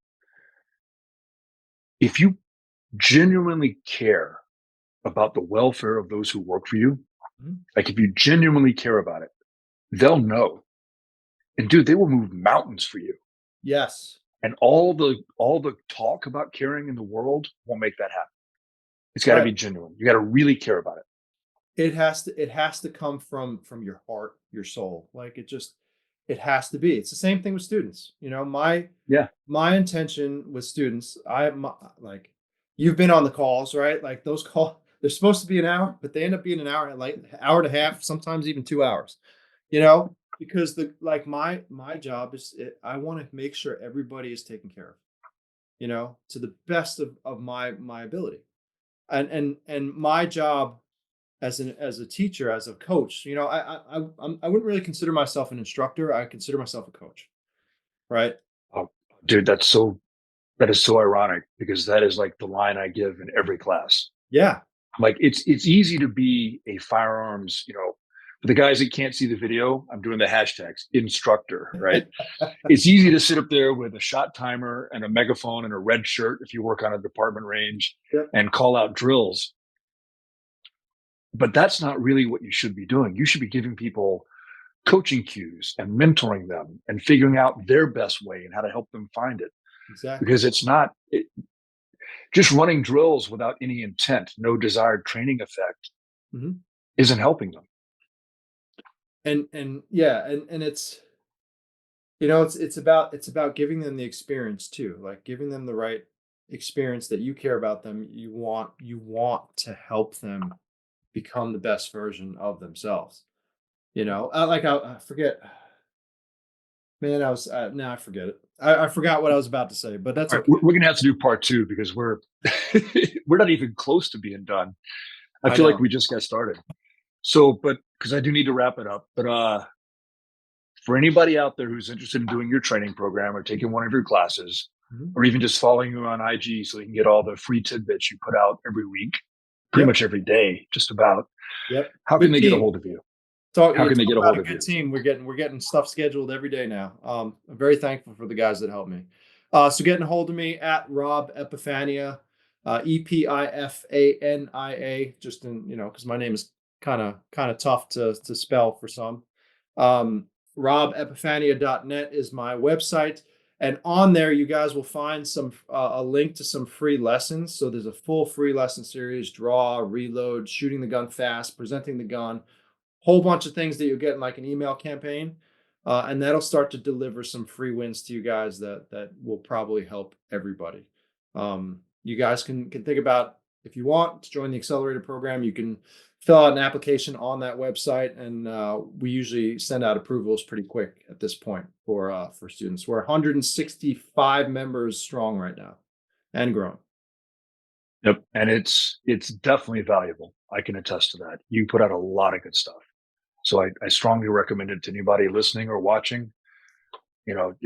if you genuinely care about the welfare of those who work for you, Mhm. like, if you genuinely care about it, they'll know. And dude, they will move mountains for you. Yes. And all the talk about caring in the world won't make that happen. It's got to Right. be genuine. You got to really care about it. It has to come from your heart, your soul. Like, it has to be. It's the same thing with students. Yeah. My intention with students, like, you've been on the calls, right? Like, those calls, they're supposed to be an hour, but they end up being an hour, like hour and a half, sometimes even 2 hours. Because my job is, I want to make sure everybody is taken care of, to the best of my ability. And my job as a teacher, as a coach, I wouldn't really consider myself an instructor. I consider myself a coach, right? Oh, dude, that is so ironic, because that is like the line I give in every class. Yeah. Like, it's easy to be a firearms, For the guys that can't see the video, I'm doing the hashtags instructor, right? It's easy to sit up there with a shot timer and a megaphone and a red shirt if you work on a department range and call out drills. But that's not really what you should be doing. You should be giving people coaching cues and mentoring them and figuring out their best way and how to help them find it. Exactly. Because it's not just running drills without any intent, no desired training effect isn't helping them. And it's, it's about giving them the experience too, like giving them the right experience that you care about them. You want to help them become the best version of themselves. I forget, man, I forget it. I forgot what I was about to say, but that's right, okay. We're going to have to do part 2 because we're not even close to being done. I feel like we just got started. So, but because I do need to wrap it up, but for anybody out there who's interested in doing your training program or taking one of your classes, or even just following you on IG so you can get all the free tidbits you put out every week, pretty much every day, just about. Yep. How can they get a hold of you? How can they get a hold of you? Good team. We're getting stuff scheduled every day now. I'm very thankful for the guys that help me. So getting a hold of me at Rob Epifania, Epifania, just in, because my name is kind of tough to spell for some. RobEpifania.net is my website. And on there, you guys will find a link to some free lessons. So there's a full free lesson series: draw, reload, shooting the gun fast, presenting the gun, whole bunch of things that you'll get in like an email campaign. And that'll start to deliver some free wins to you guys that will probably help everybody. You guys can think about, if you want to join the accelerator program, you can fill out an application on that website, and we usually send out approvals pretty quick at this point for students. We're 165 members strong right now and growing. Yep. And it's definitely valuable. I can attest to that. You put out a lot of good stuff. So I strongly recommend it to anybody listening or watching. You're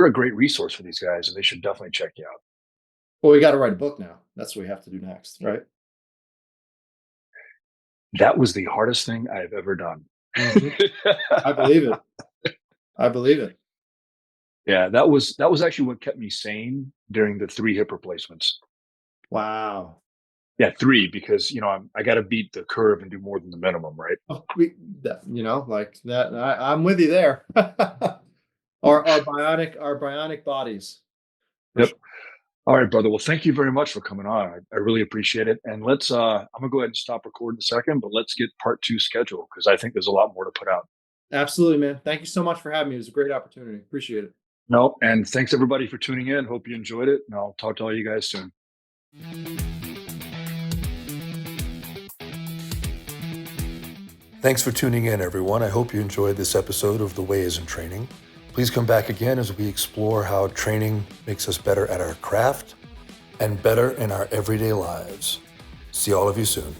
a great resource for these guys, and they should definitely check you out. Well, we got to write a book now. That's what we have to do next, right? That was the hardest thing I've ever done. I believe it. Yeah, that was actually what kept me sane during the 3 hip replacements. Wow. Yeah, 3, because I got to beat the curve and do more than the minimum, right? Like that. I'm with you there. our bionic bodies. Yep. Sure. All right, brother. Well, thank you very much for coming on. I really appreciate it. And let's I'm gonna go ahead and stop recording a second, but let's get part 2 scheduled, because I think there's a lot more to put out. Absolutely, man. Thank you so much for having me. It was a great opportunity. Appreciate it. No, and thanks everybody for tuning in. Hope you enjoyed it, and I'll talk to all you guys soon. Thanks for tuning in, everyone. I hope you enjoyed this episode of The Way is in Training. Please come back again as we explore how training makes us better at our craft and better in our everyday lives. See all of you soon.